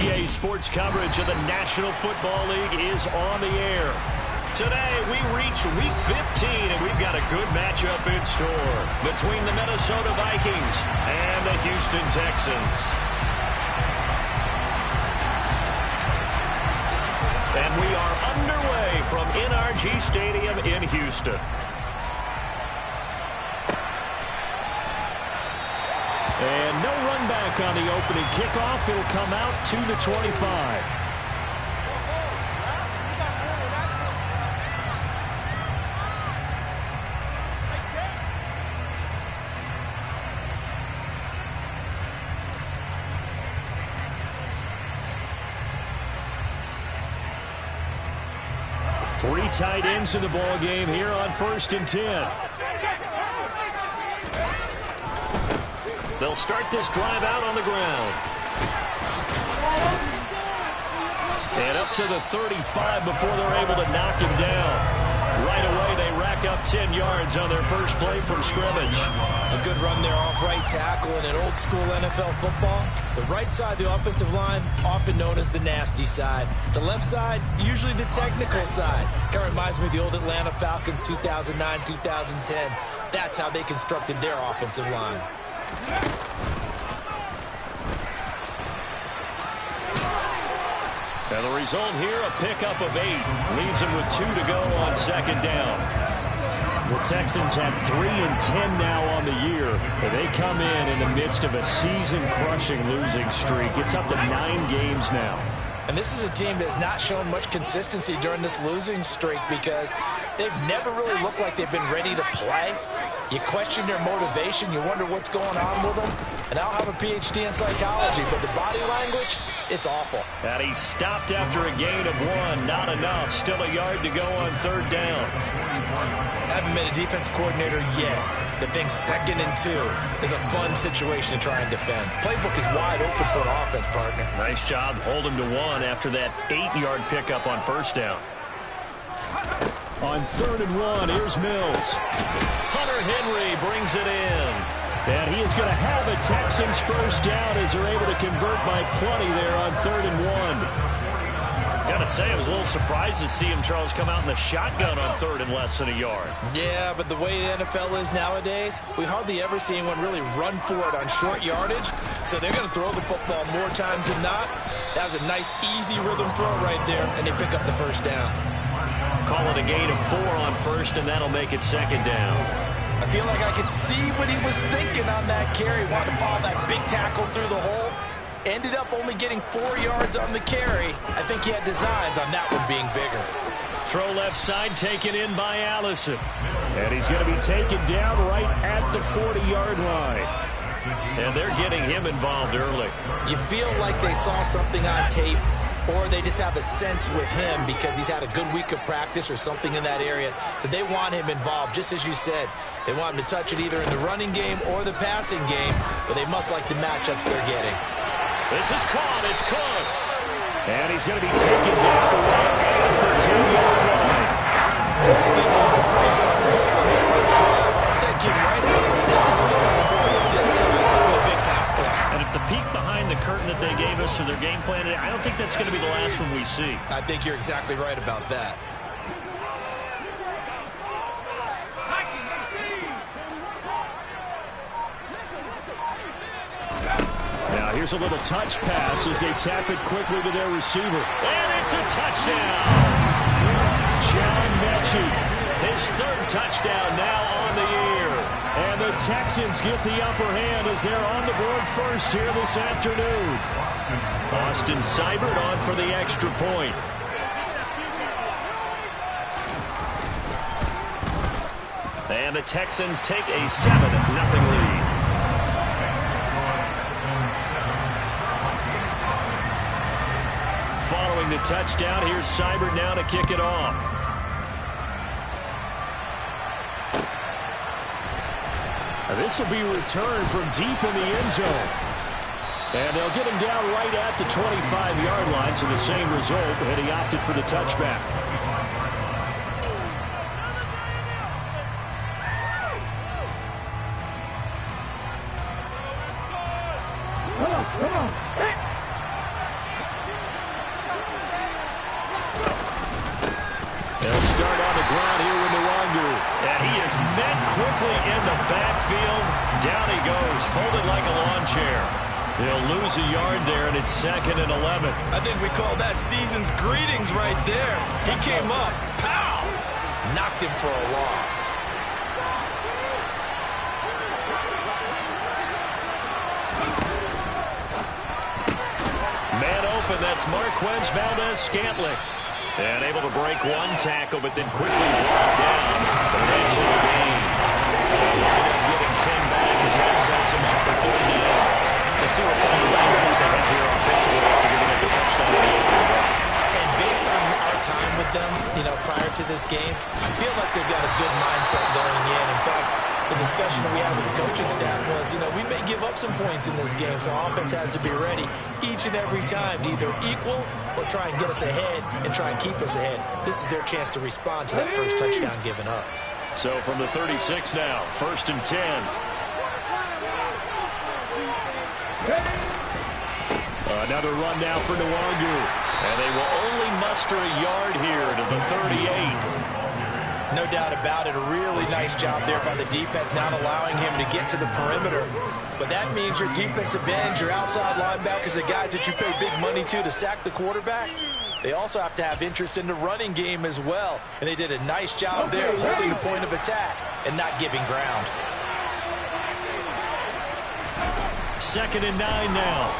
EA Sports coverage of the National Football League is on the air. Today, we reach Week 15, and we've got a good matchup in store between the Minnesota Vikings and the Houston Texans. And we are underway from NRG Stadium in Houston. And no run back on the opening kickoff. It'll come out to the 25. Three tight ends in the ball game here on 1st and 10. They'll start this drive out on the ground. And up to the 35 before they're able to knock him down. Right away, they rack up 10 yards on their first play from scrimmage. A good run there off right tackle in an old-school NFL football. The right side, the offensive line, often known as the nasty side. The left side, usually the technical side. Kind of reminds me of the old Atlanta Falcons 2009-2010. That's how they constructed their offensive line. And the result here, a pickup of 8. Leaves him with 2 to go on 2nd down. The Texans have 3 and 10 now on the year. They come in the midst of a season-crushing losing streak. It's up to 9 games now. And this is a team that's not shown much consistency during this losing streak because they've never really looked like they've been ready to play. You question their motivation. You wonder what's going on with them. And I'll have a PhD in psychology, but the body language, it's awful. And he stopped after a gain of 1. Not enough. Still a yard to go on 3rd down. I haven't been a defense coordinator yet. The thing 2nd and 2 is a fun situation to try and defend. Playbook is wide open for an offense, partner. Nice job. Hold him to 1 after that 8-yard pickup on 1st down. On 3rd and 1, here's Mills. Hunter Henry brings it in. And he is going to have a Texans first down as they're able to convert by plenty there on 3rd and 1. Got to say, I was a little surprised to see him, Charles, come out in the shotgun on 3rd and less than a yard. Yeah, but the way the NFL is nowadays, we hardly ever see anyone really run for it on short yardage. So they're going to throw the football more times than not. That was a nice, easy rhythm throw right there, and they pick up the first down. Call it a gain of 4 on 1st, and that'll make it 2nd down. I feel like I could see what he was thinking on that carry. Wanted to follow that big tackle through the hole. Ended up only getting 4 yards on the carry. I think he had designs on that one being bigger. Throw left side taken in by Allison. And he's going to be taken down right at the 40-yard line. And they're getting him involved early. You feel like they saw something on tape, or they just have a sense with him because he's had a good week of practice or something in that area that they want him involved, just as you said. They want him to touch it either in the running game or the passing game, but they must like the matchups they're getting. This is caught. It's close. And he's going to be taken down right at the 10-yard line. Things are looking pretty darn good on this first drive. That kid right out of set the tone this time with a big pass play. And if the peek behind the curtain that they gave us for their game plan, I don't think that's going to be the last one we see. I think you're exactly right about that. Now here's a little touch pass as they tap it quickly to their receiver. And it's a touchdown. John Mechie, his 3rd touchdown now on the year. And the Texans get the upper hand as they're on the board first here this afternoon. Austin Seibert on for the extra point. And the Texans take a 7-0 lead. Following the touchdown, here's Seibert now to kick it off. This will be returned from deep in the end zone. And they'll get him down right at the 25-yard line, so the same result, and he opted for the touchback. backfield. Down he goes, folded like a lawn chair. They'll lose a yard there, and it's 2nd and 11. I think we call that season's greetings right there. He came up, pow! Knocked him for a loss. Man open, that's Marquez Valdez-Scantling. And able to break one tackle, but then quickly brought down. But that's in the game. Getting 10 back as that sets him up for 3rd down. Let's see what kind of mindset they have here offensively after giving up the touchdown in the opening drive. And based on our time with them, prior to this game, I feel like they've got a good mindset going in. In fact, the discussion that we had with the coaching staff was, we may give up some points in this game, so offense has to be ready each and every time to either equal or try and get us ahead and try and keep us ahead. This is their chance to respond to that first touchdown given up. So from the 36 now, 1st and 10. Another run now for Nwangu. And they will only muster a yard here to the 38. No doubt about it. A really nice job there by the defense, not allowing him to get to the perimeter. But that means your defensive ends, your outside linebackers, the guys that you pay big money to sack the quarterback, they also have to have interest in the running game as well. And they did a nice job there holding the point of attack and not giving ground. 2nd and 9 now.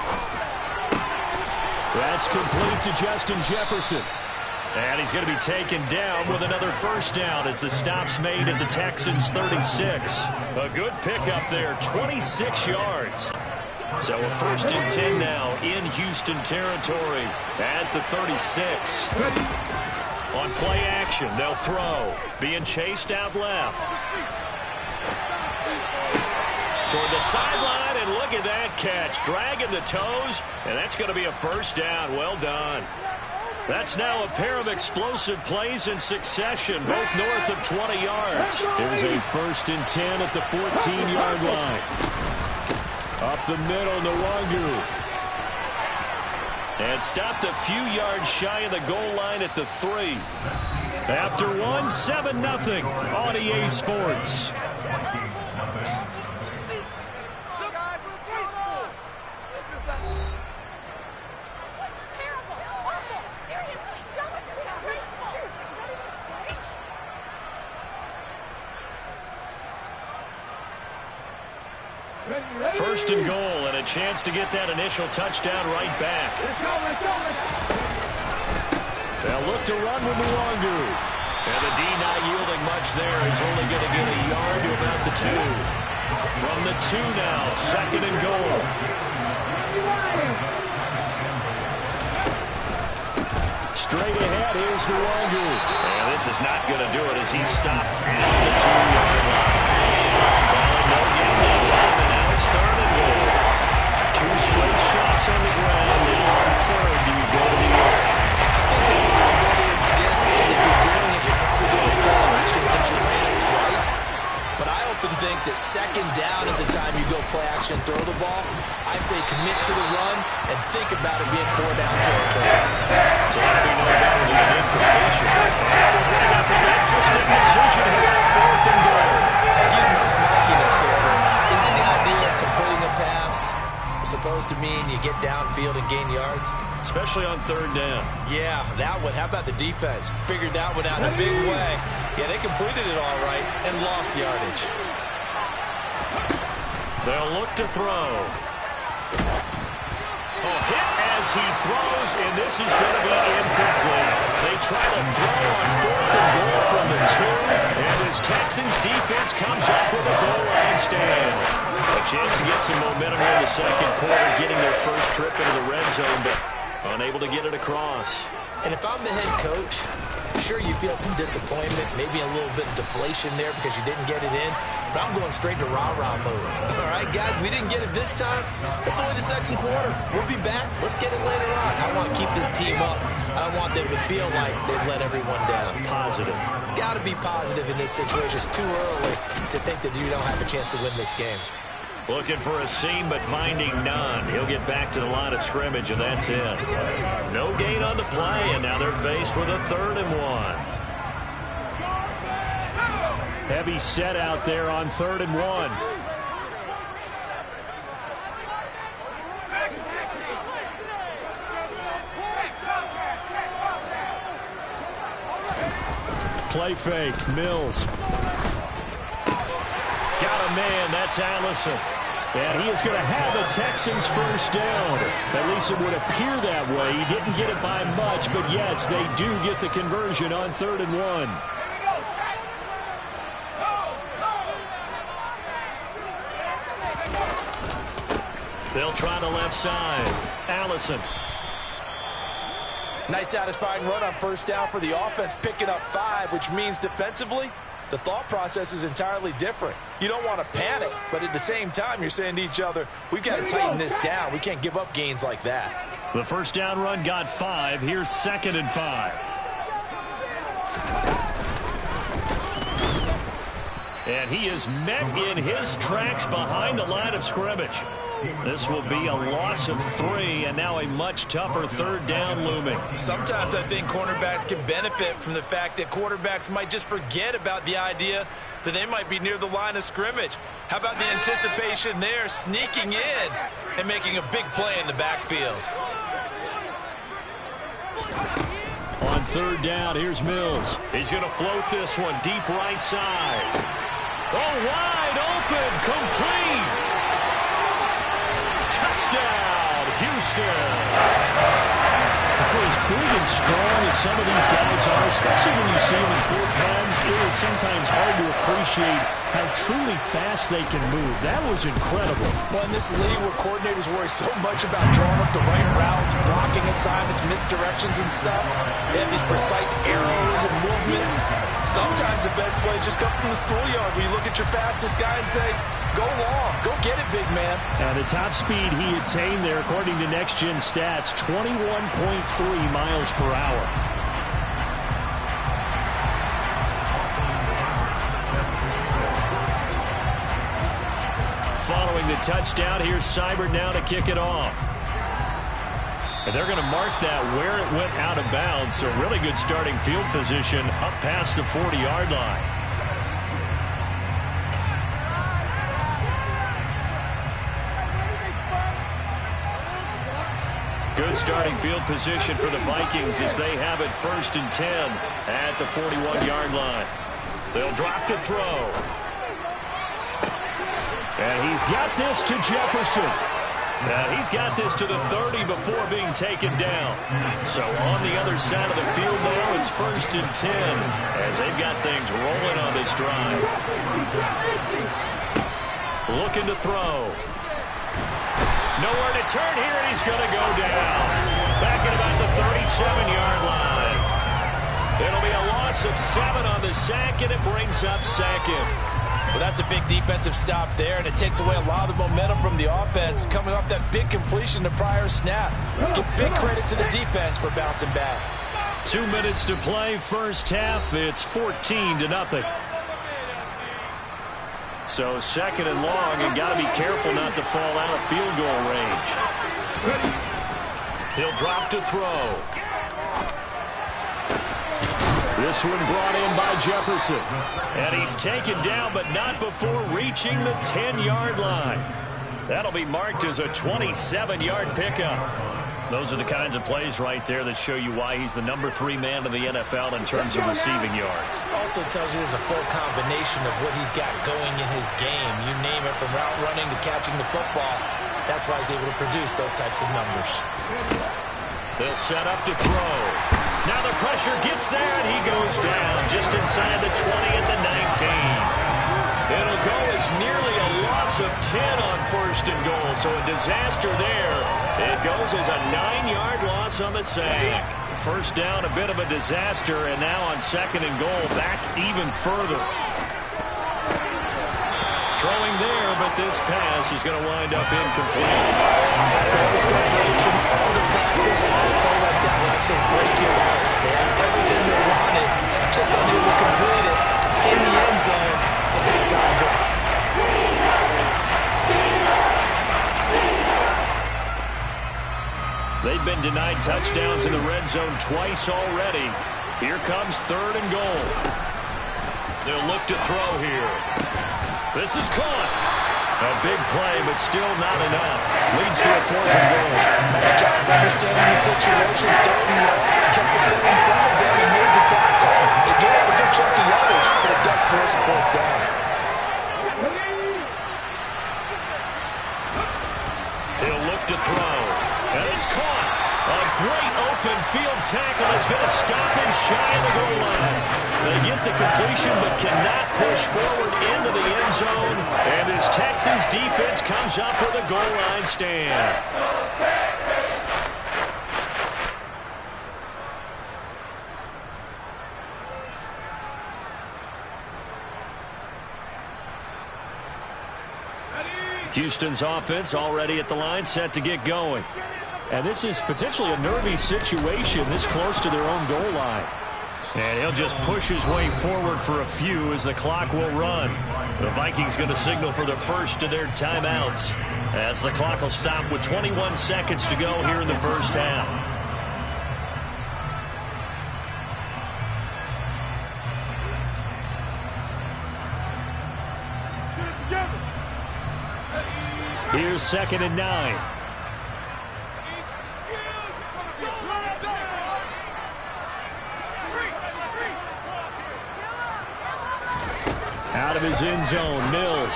That's complete to Justin Jefferson. And he's going to be taken down with another 1st down as the stop's made at the Texans' 36. A good pickup there, 26 yards. So a 1st and 10 now in Houston territory at the 36. On play action, they'll throw. Being chased out left. Toward the sideline, and look at that catch. Dragging the toes, and that's going to be a 1st down. Well done. That's now a pair of explosive plays in succession, both north of 20 yards. Here's a 1st and 10 at the 14-yard line. Up the middle, Nwangu. And stopped a few yards shy of the goal line at the 3. After one, 7-0 on EA Sports. First and goal, and a chance to get that initial touchdown right back. They'll look to run with Nwangu. And the D not yielding much there. He's only going to get a yard to about the 2. From the 2 now, 2nd and goal. Straight ahead, here's Nwangu. And this is not going to do it as he's stopped at the 2-yard line. No gain that time, and now it's 3rd and goal. 2 straight shots on the ground. Now on 3rd, do you go to the air? I think the possibility exists, and if you're doing it, you're probably going to play action since you ran it twice. But I often think that 2nd down is the time you go play action, throw the ball. I say commit to the run and think about it being 4-down territory. So that'll be no better than an incompletion. And we'll bring up an interesting decision here on 4th and goal. Excuse my snarkiness here, but isn't the idea of completing a pass supposed to mean you get downfield and gain yards? Especially on 3rd down. Yeah, that one. How about the defense? Figured that one out in a big way. Yeah, they completed it all right and lost yardage. They'll look to throw. Oh, hit as he throws, and this is going to be incomplete. They try to throw on 4th and goal from the 2, and this Texans defense comes up with a goal line stand. A chance to get some momentum here in the 2nd quarter, getting their first trip into the red zone, but unable to get it across. And if I'm the head coach, sure you feel some disappointment, maybe a little bit of deflation there because you didn't get it in, but I'm going straight to rah-rah mode. All right, guys, we didn't get it this time. It's only the 2nd quarter. We'll be back. Let's get it later on. I want to keep this team up. I want them to feel like they've let everyone down. Positive. Got to be positive in this situation. It's too early to think that you don't have a chance to win this game. Looking for a seam, but finding none. He'll get back to the line of scrimmage, and that's it. No gain on the play, and now they're faced with a 3rd and 1. Heavy set out there on 3rd and 1. Play fake. Mills. Got a man. That's Allison. And he is going to have the Texans first down. At least it would appear that way. He didn't get it by much, but yes, they do get the conversion on 3rd and 1. They'll try the left side. Allison. Nice satisfying run on first down for the offense, picking up 5, which means defensively, the thought process is entirely different. You don't want to panic, but at the same time, you're saying to each other, we've got to tighten this down. We can't give up gains like that. The first down run got 5. Here's 2nd and 5. And he is met in his tracks behind the line of scrimmage. This will be a loss of 3, and now a much tougher 3rd down looming. Sometimes I think cornerbacks can benefit from the fact that quarterbacks might just forget about the idea that they might be near the line of scrimmage. How about the anticipation there, sneaking in and making a big play in the backfield? On 3rd down, here's Mills. He's going to float this one deep right side. Oh, wide open, complete. Touchdown, Houston. For as big and strong as some of these guys are, especially when you see them in full pads, it is sometimes hard to appreciate how truly fast they can move. That was incredible. Well, in this league where coordinators worry so much about drawing up the right routes, blocking assignments, misdirections and stuff, they have these precise arrows and movements. Sometimes the best plays just come from the schoolyard where you look at your fastest guy and say, go long, go get it, big man. The top speed he attained there, according to Next Gen Stats, 21.3 miles per hour. Following the touchdown, here's Seibert now to kick it off. And they're going to mark that where it went out of bounds, so really good starting field position up past the 40-yard line. Good starting field position for the Vikings as they have it 1st and 10 at the 41-yard line. They'll drop to throw. And he's got this to Jefferson. And he's got this to the 30 before being taken down. So on the other side of the field now, it's 1st and 10 as they've got things rolling on this drive. Looking to throw. Nowhere to turn here, and he's going to go down. Back at about the 37-yard line. It'll be a loss of 7 on the sack, and it brings up 2nd. Well, that's a big defensive stop there, and it takes away a lot of the momentum from the offense coming off that big completion the prior snap. Give big credit to the defense for bouncing back. 2 minutes to play, first half. It's 14-0. So 2nd and long, and got to be careful not to fall out of field goal range. He'll drop to throw. This one brought in by Jefferson. And he's taken down, but not before reaching the 10-yard line. That'll be marked as a 27-yard pickup. Those are the kinds of plays right there that show you why he's the number 3 man in the NFL in terms of receiving yards. Also tells you there's a full combination of what he's got going in his game. You name it, from route running to catching the football. That's why he's able to produce those types of numbers. They'll set up to throw. Now the pressure gets there, and he goes down just inside the 20 at the 19. It'll go as nearly a loss of 10 on 1st and goal, so a disaster there. It goes as a 9-yard loss on the sack. First down, a bit of a disaster, and now on 2nd and goal, back even further. Throwing there, but this pass is going to wind up incomplete. All the preparation, all the practice, a play like that will actually break your heart. They had everything they wanted, just unable to complete it. In the end zone, a big-time drop. They've been denied touchdowns in the red zone twice already. Here comes 3rd and goal. They'll look to throw here. This is caught. A big play, but still not enough. Leads to a 4th and goal. Nice job understanding the situation. 3rd and long. Kept the play in front of them and made the tackle. It gave up a good chunk of yardage, but it does force a 4th down. He'll look to throw. And it's caught. A great open field tackle is going to stop him shy of the goal line. They get the completion but cannot push forward into the end zone. And this Texans defense comes up with a goal line stand. Houston's offense already at the line, set to get going. And this is potentially a nervy situation this close to their own goal line. And he'll just push his way forward for a few as the clock will run. The Vikings going to signal for the first of their timeouts as the clock will stop with 21 seconds to go here in the first half. Here's 2nd and 9. Out of his end zone, Mills.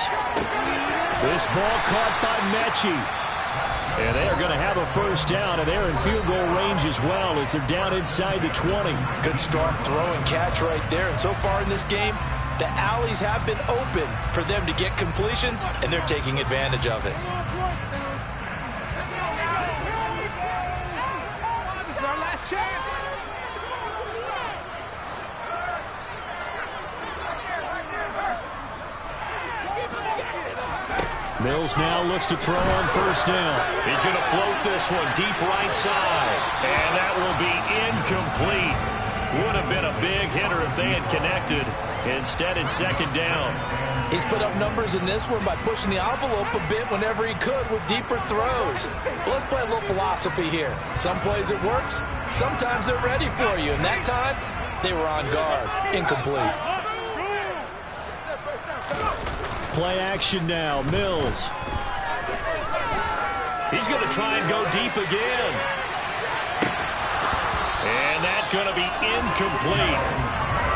This ball caught by Mechie. And they are going to have a first down, and they're in field goal range as well as they're down inside the 20. Good strong throw and catch right there. And so far in this game, the alleys have been open for them to get completions, and they're taking advantage of it. This is our last chance. Mills now looks to throw on first down. He's going to float this one deep right side. And that will be incomplete. Would have been a big hitter if they had connected. Instead, it's 2nd down. He's put up numbers in this one by pushing the envelope a bit whenever he could with deeper throws. Well, let's play a little philosophy here. Some plays it works. Sometimes they're ready for you. And that time, they were on guard. Incomplete. Play action now. Mills. He's going to try and go deep again. And that's going to be incomplete.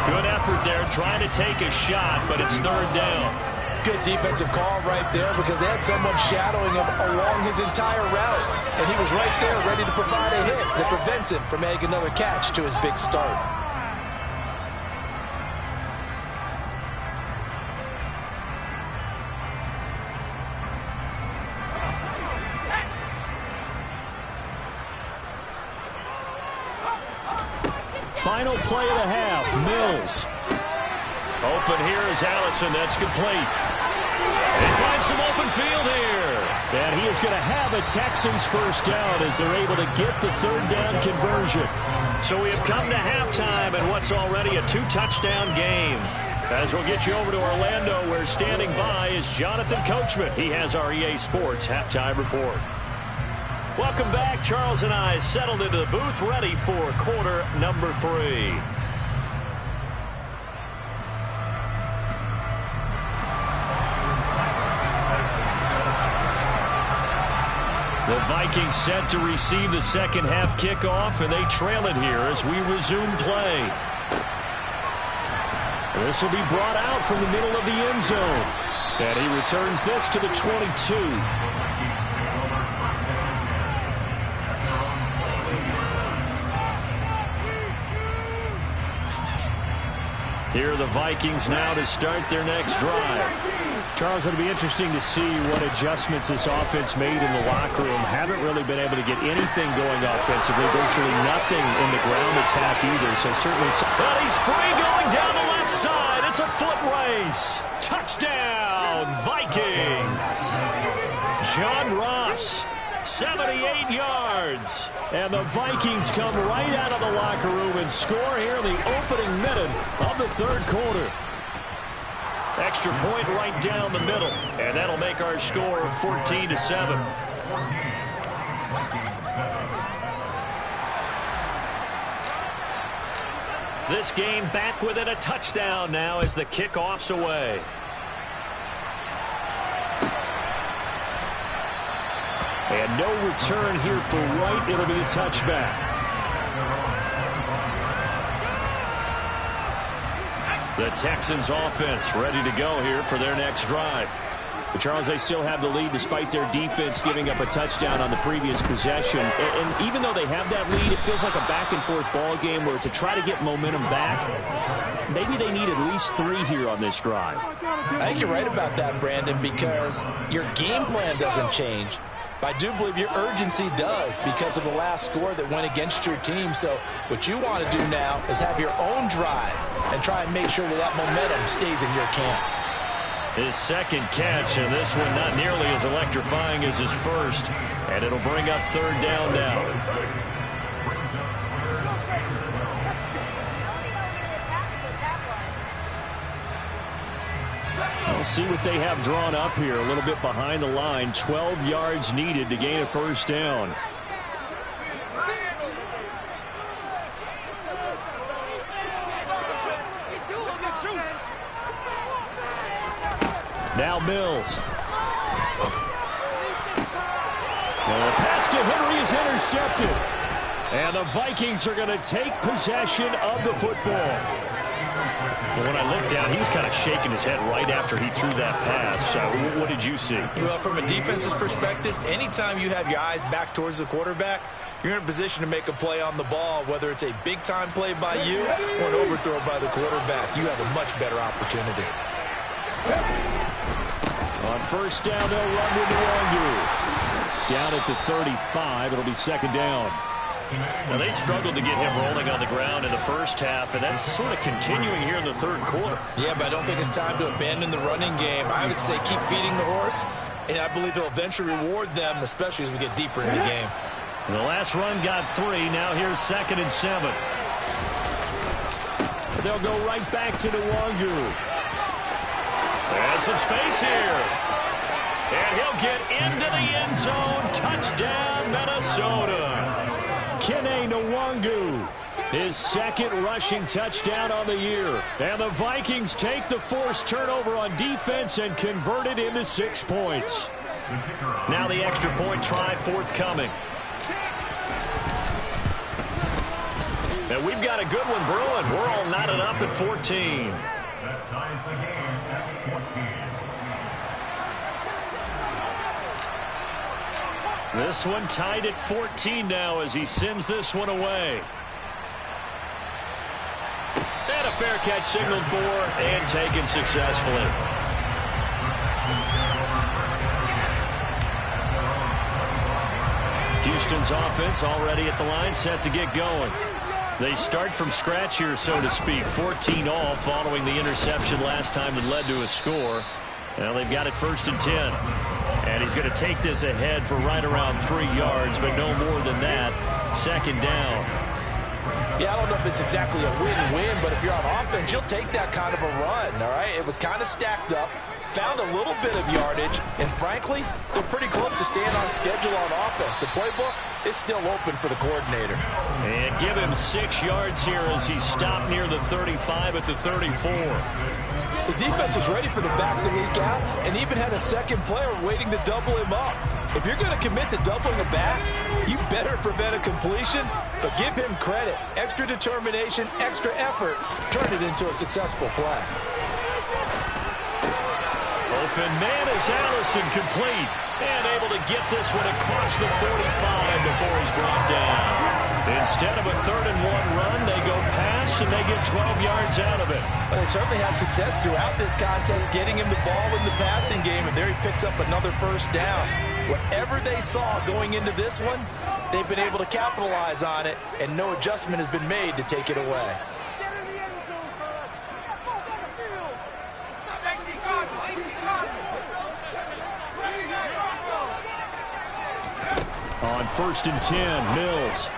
Good effort there trying to take a shot, but it's 3rd down. Good defensive call right there because they had someone shadowing him along his entire route. And he was right there ready to provide a hit that prevents him from making another catch to his big start. Final play of the half. Mills. Open here is Allison. That's complete. They find some open field here. And he is going to have a Texans first down as they're able to get the 3rd down conversion. So we have come to halftime in what's already a 2-touchdown game. As we'll get you over to Orlando, where standing by is Jonathan Coachman. He has our EA Sports halftime report. Welcome back. Charles and I settled into the booth, ready for quarter number 3. The Vikings set to receive the second half kickoff, and they trail it here as we resume play. This will be brought out from the middle of the end zone. And he returns this to the 22. Here are the Vikings now to start their next drive. Charles, it'll be interesting to see what adjustments this offense made in the locker room. Haven't really been able to get anything going offensively. Virtually nothing in the ground attack either. So certainly. But he's free going down the left side. It's a foot race. Touchdown, Vikings. John Ross. 78 yards. And the Vikings come right out of the locker room and score here in the opening minute of the 3rd quarter. Extra point right down the middle. And that'll make our score 14-7. This game back within a touchdown now as the kickoff's away. And no return here for Wright. It'll be a touchback. The Texans offense ready to go here for their next drive. But Charles, they still have the lead despite their defense giving up a touchdown on the previous possession. And even though they have that lead, it feels like a back-and-forth ball game where to try to get momentum back, maybe they need at least 3 here on this drive. I think you're right about that, Brandon, because your game plan doesn't change. I do believe your urgency does because of the last score that went against your team. So what you want to do now is have your own drive and try and make sure that that momentum stays in your camp. His second catch, and this one not nearly as electrifying as his first. And it'll bring up 3rd down now. We'll see what they have drawn up here. A little bit behind the line. 12 yards needed to gain a 1st down. Now Mills. And the pass to Henry is intercepted. And the Vikings are going to take possession of the football. Well, when I looked down, he was kind of shaking his head right after he threw that pass. What did you see? Well, from a defense's perspective, anytime you have your eyes back towards the quarterback, you're in a position to make a play on the ball, whether it's a big-time play by you or an overthrow by the quarterback. You have a much better opportunity. On 1st down, they'll run with Nwangu. Down at the 35, it'll be 2nd down. Now, they struggled to get him rolling on the ground in the first half, and that's sort of continuing here in the 3rd quarter. Yeah, but I don't think it's time to abandon the running game. I would say keep feeding the horse, and I believe he'll eventually reward them, especially as we get deeper into the game. And the last run got 3. Now here's 2nd and 7. They'll go right back to Nwangu. And some space here. And he'll get into the end zone. Touchdown, Minnesota. Kene Nwangu, his 2nd rushing touchdown on the year. And the Vikings take the forced turnover on defense and convert it into 6 points. Now the extra point try forthcoming. And we've got a good one brewing. We're all knotted up at 14. That ties the game at 14. This one tied at 14 now as he sends this one away. And a fair catch signaled for and taken successfully. Houston's offense already at the line, set to get going. They start from scratch here, so to speak. 14 all following the interception last time that led to a score. Now they've got it 1st and 10. And he's going to take this ahead for right around 3 yards, but no more than that. 2nd down. Yeah, I don't know if it's exactly a win-win, but if you're on offense, you'll take that kind of a run, all right? It was kind of stacked up, found a little bit of yardage, and frankly, they're pretty close to staying on schedule on offense. The playbook is still open for the coordinator. And give him 6 yards here as he stopped near the 35 at the 34. The defense was ready for the back to leak out and even had a 2nd player waiting to double him up. If you're going to commit to doubling a back, you better prevent a completion, but give him credit. Extra determination, extra effort, turn it into a successful play. Open man is Allison, complete. And able to get this one across the 45 before he's brought down. Instead of a 3rd and 1 run, they go pass, and they get 12 yards out of it. Well, they certainly had success throughout this contest, getting him the ball in the passing game, and there he picks up another 1st down. Whatever they saw going into this one, they've been able to capitalize on it, and no adjustment has been made to take it away. On 1st and 10, Mills.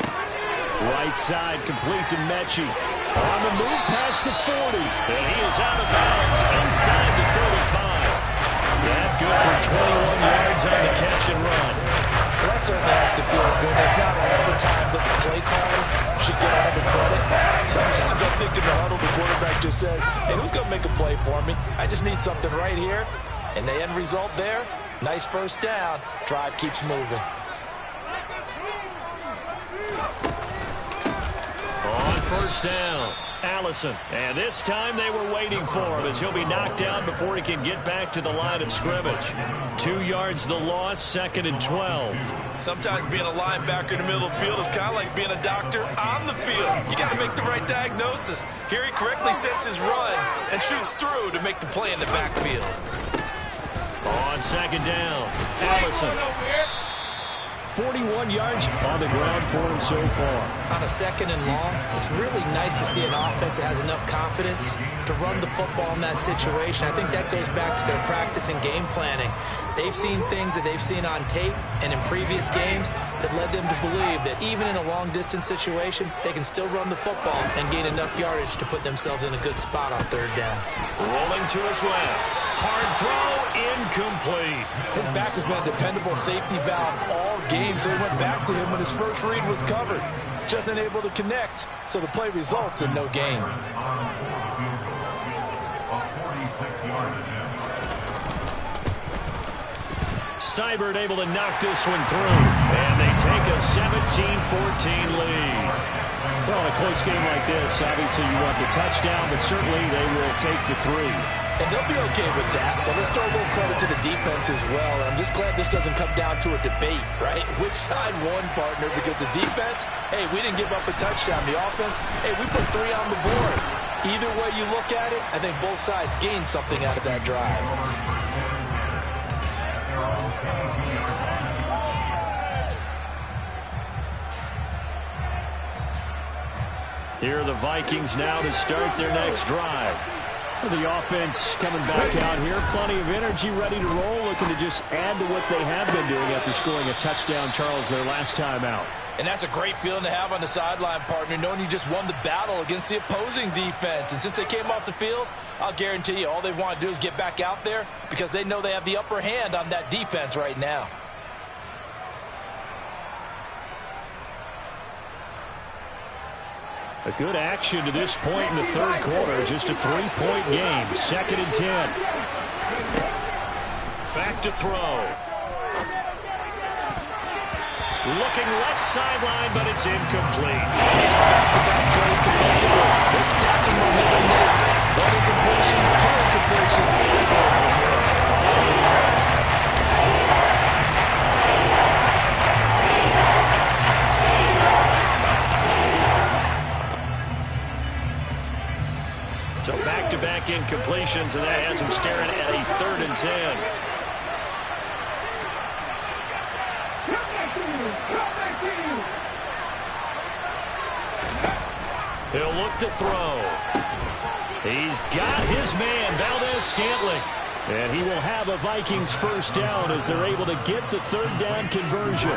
Right side completes to Mechie. On the move past the 40. And he is out of bounds inside the 35. That good for 21 yards on the catch and run. Well, that certainly has to feel good. It's not all the time that the play caller should get all the credit. Sometimes I think in the huddle, the quarterback just says, hey, who's going to make a play for me? I just need something right here. And the end result there, nice first down. Drive keeps moving. On first down, Allison. And this time they were waiting for him as he'll be knocked down before he can get back to the line of scrimmage. 2 yards the loss, 2nd and 12. Sometimes being a linebacker in the middle of the field is kind of like being a doctor on the field. You got to make the right diagnosis. Here he correctly sets his run and shoots through to make the play in the backfield. On 2nd down, Allison. 41 yards on the ground for him so far. On a 2nd and long, it's really nice to see an offense that has enough confidence to run the football in that situation. I think that goes back to their practice and game planning. They've seen things that they've seen on tape and in previous games that led them to believe that even in a long-distance situation, they can still run the football and gain enough yardage to put themselves in a good spot on 3rd down. Rolling to his left. Hard throw, incomplete. His back has been a dependable safety valve all game, so he went back to him when his first read was covered. Just unable to connect, so the play results in no gain. Seibert able to knock this one through, and they take a 17-14 lead. Well, in a close game like this, obviously you want the touchdown, but certainly they will take the 3. And they'll be okay with that, but let's throw a little credit to the defense as well. I'm just glad this doesn't come down to a debate, right? Which side won, partner? Because the defense, hey, we didn't give up a touchdown. The offense, hey, we put 3 on the board. Either way you look at it, I think both sides gained something out of that drive. Here are the Vikings now to start their next drive. The offense coming back out here. Plenty of energy, ready to roll, looking to just add to what they have been doing after scoring a touchdown, Charles, their last time out. And that's a great feeling to have on the sideline, partner, knowing you just won the battle against the opposing defense. And since they came off the field, I'll guarantee you all they want to do is get back out there because they know they have the upper hand on that defense right now. A good action to this point in the 3rd quarter. Just a 3-point game. 2nd and 10. Back to throw. Looking left sideline, but it's incomplete. It's back-to-back plays to put to it. They're stacking momentum now. One incompletion, 2 incompletion. They're going from there. So back-to-back incompletions, and that has him staring at a 3rd and 10. He'll look to throw. He's got his man, Valdez-Scantling. And he will have a Vikings first down as they're able to get the 3rd down conversion.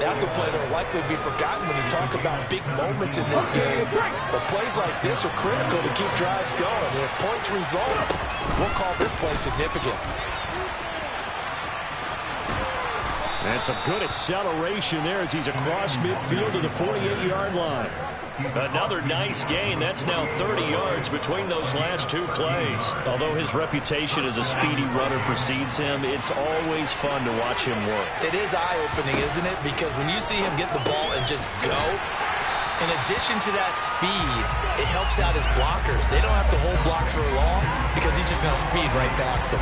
That's a play that will likely be forgotten when you talk about big moments in this game. But plays like this are critical to keep drives going. And if points result, we'll call this play significant. And some good acceleration there as he's across midfield to the 48-yard line. Another nice gain. That's now 30 yards between those last 2 plays. Although his reputation as a speedy runner precedes him, it's always fun to watch him work. It is eye-opening, isn't it? Because when you see him get the ball and just go, in addition to that speed, it helps out his blockers. They don't have to hold blocks for long because he's just going to speed right past them.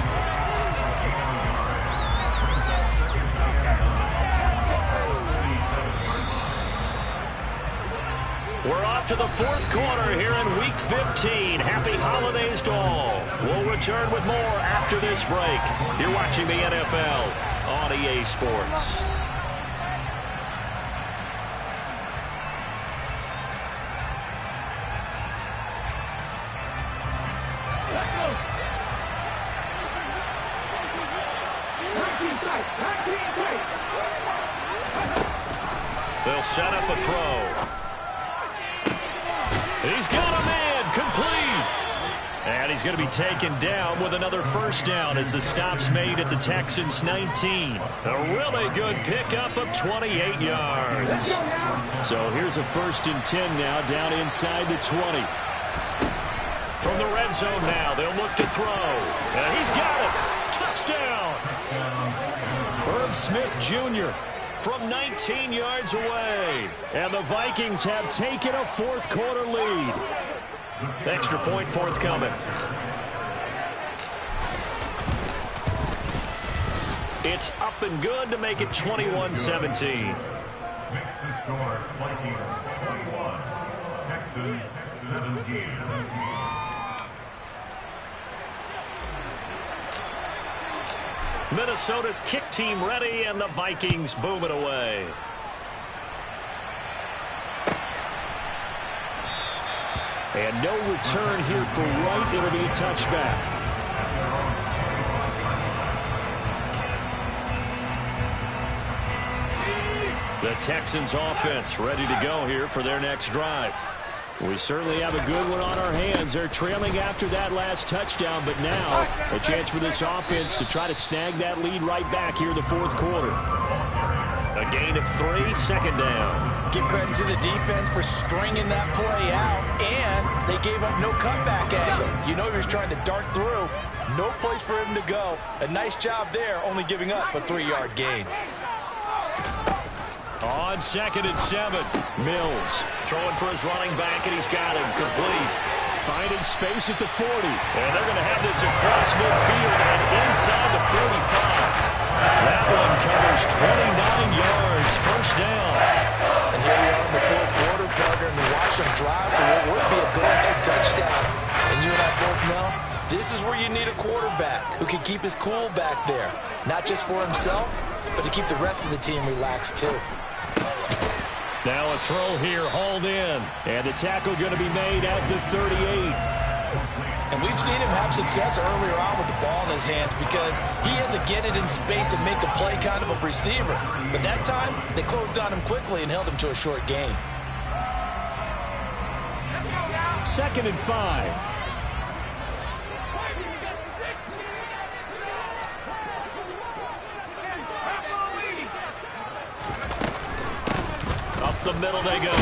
We're off to the 4th quarter here in Week 15. Happy holidays to all. We'll return with more after this break. You're watching the NFL on EA Sports. They'll set up a throw. He's got a man, complete. And he's going to be taken down with another first down as the stop's made at the Texans' 19. A really good pickup of 28 yards. So here's a 1st and 10 now down inside the 20. From the red zone now, they'll look to throw. And he's got it. Touchdown. Herb Smith Jr. from 19 yards away. And the Vikings have taken a 4th quarter lead. Extra point forthcoming. It's up and good to make it 21-17. Makes the score Vikings 21, Texans 17. Minnesota's kick team ready, and the Vikings boom it away. And no return here for Wright. It'll be a touchback. The Texans offense ready to go here for their next drive. We certainly have a good one on our hands. They're trailing after that last touchdown, but now a chance for this offense to try to snag that lead right back here in the 4th quarter. A gain of 3, 2nd down. Give credit to the defense for stringing that play out, and they gave up no cutback angle. You know he was trying to dart through. No place for him to go. A nice job there, only giving up a 3-yard gain. On 2nd and 7, Mills throwing for his running back, and he's got him complete. Finding space at the 40. And they're going to have this across midfield and inside the 45. That one covers 29 yards, 1st down. And here we are in the 4th quarter, partner, and watch them drive for what would be a go-ahead touchdown. And you and I both know this is where you need a quarterback who can keep his cool back there. Not just for himself, but to keep the rest of the team relaxed too. Now a throw here, hauled in. And the tackle going to be made at the 38. And we've seen him have success earlier on with the ball in his hands because he has a get it in space and make a play kind of a receiver. But that time, they closed on him quickly and held him to a short gain. 2nd and 5. Up the middle they go.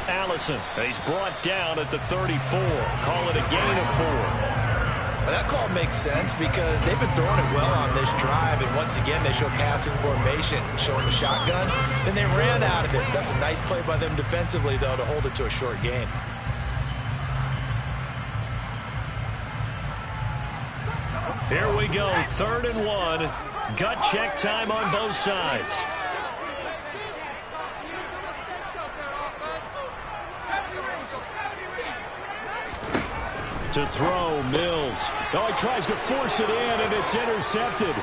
Allison, he's brought down at the 34. Call it a gain of 4. Well, that call makes sense because they've been throwing it well on this drive, and once again they show passing formation, showing the shotgun. Then they ran out of it. That's a nice play by them defensively, though, to hold it to a short gain. Here we go, 3rd and 1. Gut check time on both sides. To throw, Mills. Oh, he tries to force it in, and it's intercepted.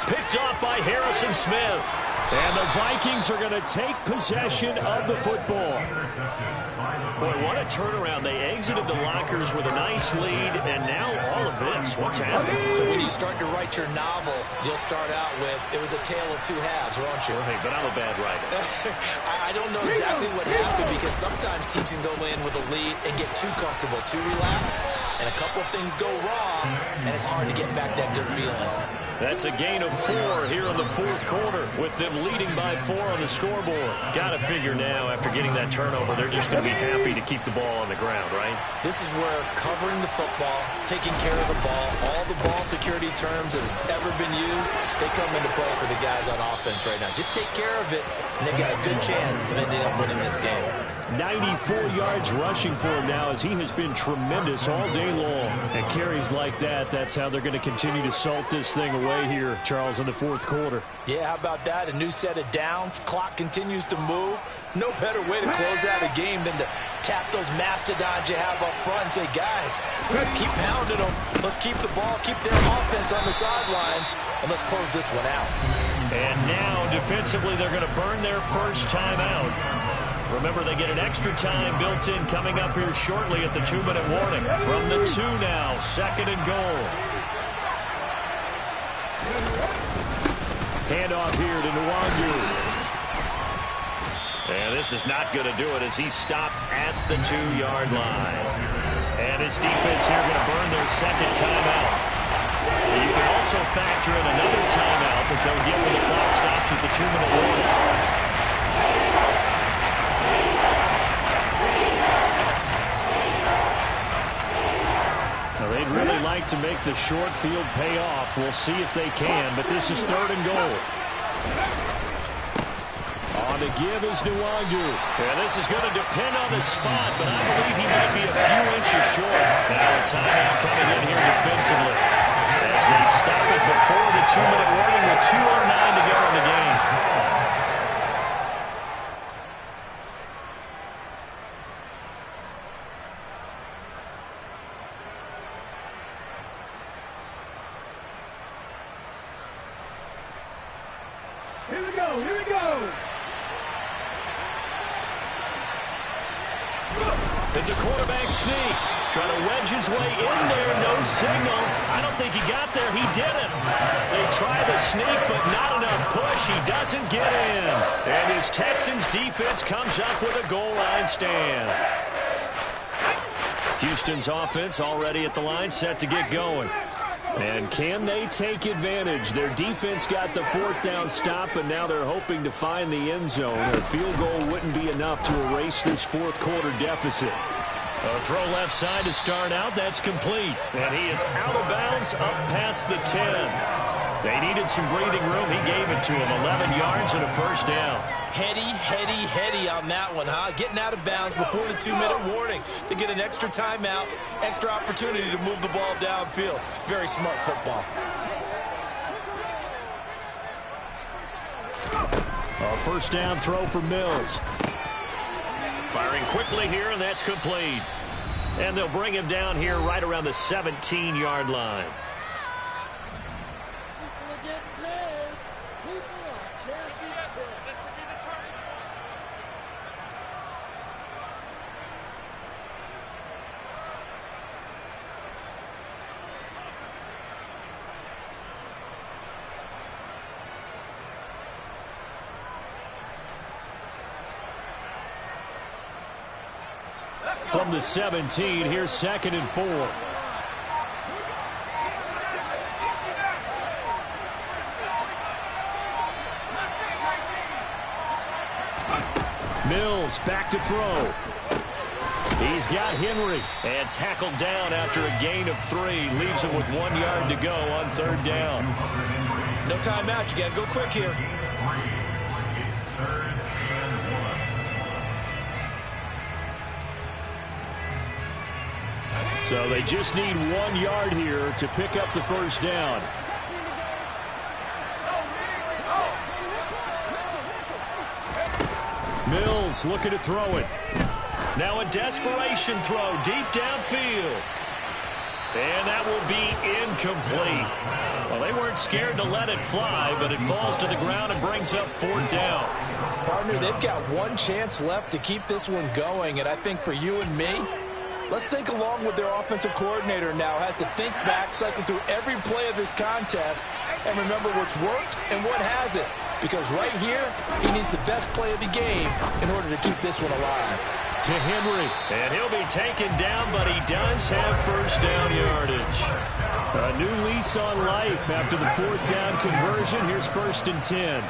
Picked off by Harrison Smith. And the Vikings are going to take possession of the football. Boy, what a turnaround. They exited the lockers with a nice lead, and now all of this. What's happened? So when you start to write your novel, you'll start out with, it was a tale of 2 halves, won't you? Hey, but I'm a bad writer. I don't know exactly what happened because sometimes teams can go in with a lead and get too comfortable, too relaxed, and a couple of things go wrong, and it's hard to get back that good feeling. That's a gain of 4 here in the 4th quarter with them leading by 4 on the scoreboard. Got to figure now after getting that turnover, they're just going to be happy to keep the ball on the ground, right? This is where covering the football, taking care of the ball, all the ball security terms that have ever been used, they come into play for the guys on offense right now. Just take care of it, and they've got a good chance of ending up winning this game. 94 yards rushing for him now as he has been tremendous all day long. And carries like that, that's how they're going to continue to salt this thing away here, Charles, in the 4th quarter. Yeah, how about that? A new set of downs. Clock continues to move. No better way to close out a game than to tap those mastodons you have up front and say, guys, keep pounding them. Let's keep the ball, keep their offense on the sidelines, and let's close this one out. And now, defensively, they're going to burn their first time out. Remember, they get an extra time built in coming up here shortly at the 2-minute warning. From the 2 now, 2nd and goal. Handoff here to Nwangu. And this is not going to do it as he stopped at the 2-yard line. And this defense here going to burn their second timeout. And you can also factor in another timeout that they'll get when the clock stops at the 2-minute warning. Now, they'd really like to make the short field pay off. We'll see if they can, but this is 3rd and goal. On to give is Nwangu. Yeah, this is going to depend on the spot, but I believe he might be a few inches short. Now a timeout coming in here defensively as they stop it before the 2-minute warning with 2:09 to go in the game. Here we go, here we go. It's a quarterback sneak. Trying to wedge his way in there. No signal. I don't think he got there. He didn't. They try the sneak, but not enough push. He doesn't get in. And his Texans defense comes up with a goal line stand. Houston's offense already at the line, set to get going. And can they take advantage? Their defense got the 4th down stop, and now they're hoping to find the end zone. A field goal wouldn't be enough to erase this 4th quarter deficit. A throw left side to start out. That's complete. And he is out of bounds up past the 10. They needed some breathing room. He gave it to him. 11 yards and a 1st down. Heady on that one, huh? Getting out of bounds before the 2-minute warning. They get an extra timeout, extra opportunity to move the ball downfield. Very smart football. A 1st down throw for Mills. Firing quickly here, and that's complete. And they'll bring him down here right around the 17-yard line. From the 17, here's 2nd and 4. Mills back to throw. He's got Henry and tackled down after a gain of 3. Leaves him with 1 yard to go on 3rd down. No timeout. You got to go quick here. So they just need 1 yard here to pick up the 1st down. Mills looking to throw it. Now a desperation throw deep downfield. And that will be incomplete. Well, they weren't scared to let it fly, but it falls to the ground and brings up 4th down. Partner, they've got 1 chance left to keep this one going, and I think for you and me, let's think along with their offensive coordinator now. Has to think back, cycle through every play of this contest, and remember what's worked and what hasn't. Because right here, he needs the best play of the game in order to keep this one alive. To Henry, and he'll be taken down, but he does have 1st down yardage. A new lease on life after the 4th down conversion. Here's 1st and 10.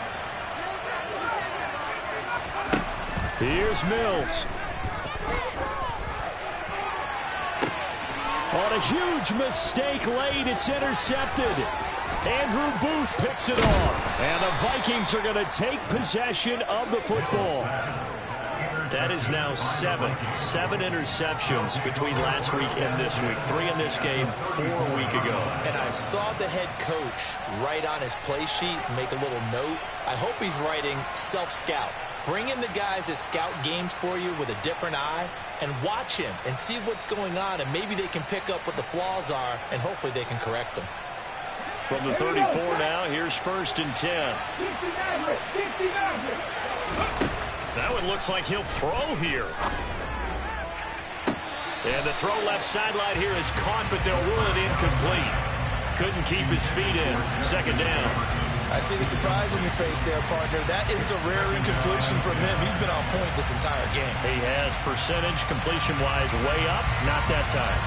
Here's Mills. On a huge mistake late, it's intercepted. Andrew Booth picks it off. And the Vikings are going to take possession of the football. That is now 7 interceptions between last week and this week. 3 in this game, 4 a week ago. And I saw the head coach write on his play sheet, make a little note. I hope he's writing self-scout. Bring in the guys that scout games for you with a different eye and watch him and see what's going on, and maybe they can pick up what the flaws are, and hopefully they can correct them. From the 34 now, here's 1st and 10. That one looks like he'll throw here. And the throw left sideline here is caught, but they'll rule it incomplete. Couldn't keep his feet in. 2nd down. I see the surprise on your face there, partner. That is a rare incompletion from him. He's been on point this entire game. He has percentage completion-wise way up. Not that time.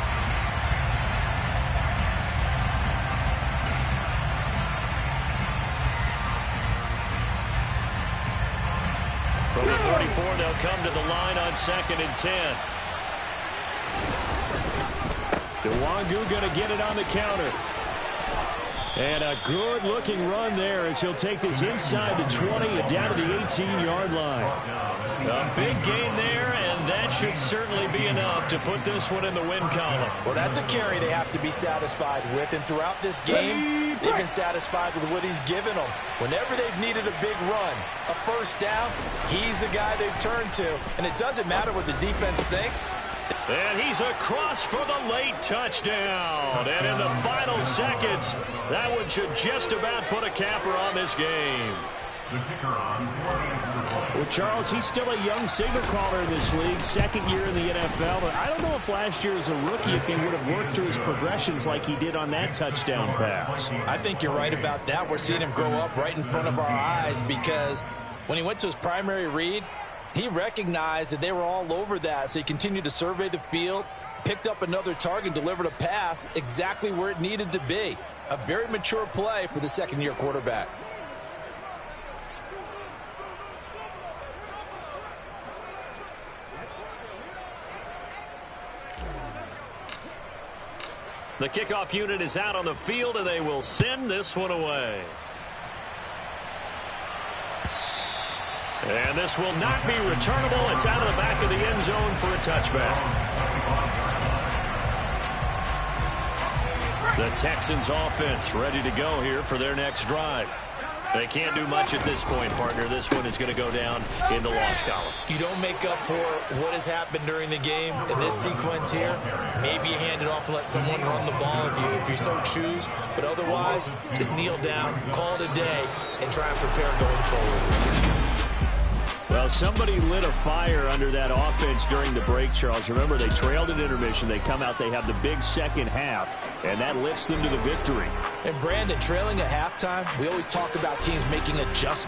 before they'll come to the line on 2nd and 10. Nwangu going to get it on the counter. And a good-looking run there as he'll take this inside the 20 and down to the 18-yard line. A big gain there, and that should certainly be enough to put this one in the win column. Well, that's a carry they have to be satisfied with, and throughout this game, they've been satisfied with what he's given them. Whenever they've needed a big run, a first down, he's the guy they've turned to, and it doesn't matter what the defense thinks. And he's across for the late touchdown. And in the final seconds, that one should just about put a capper on this game. Well, Charles, he's still a young signal caller in this league, 2nd year in the NFL. But I don't know if last year as a rookie if he would have worked through his progressions like he did on that touchdown pass. I think you're right about that. We're seeing him grow up right in front of our eyes because when he went to his primary read, he recognized that they were all over that, so he continued to survey the field, picked up another target, delivered a pass exactly where it needed to be. A very mature play for the 2nd-year quarterback. The kickoff unit is out on the field, and they will send this one away. And this will not be returnable. It's out of the back of the end zone for a touchback. The Texans offense ready to go here for their next drive. They can't do much at this point, partner. This one is going to go down in the loss column. You don't make up for what has happened during the game in this sequence here. Maybe you hand it off and let someone run the ball if you so choose. But otherwise, just kneel down, call it a day, and try and prepare going forward. Well, somebody lit a fire under that offense during the break, Charles. Remember, they trailed at intermission. They come out, they have the big second half, and that lifts them to the victory. And, Brandon, trailing at halftime, we always talk about teams making adjustments.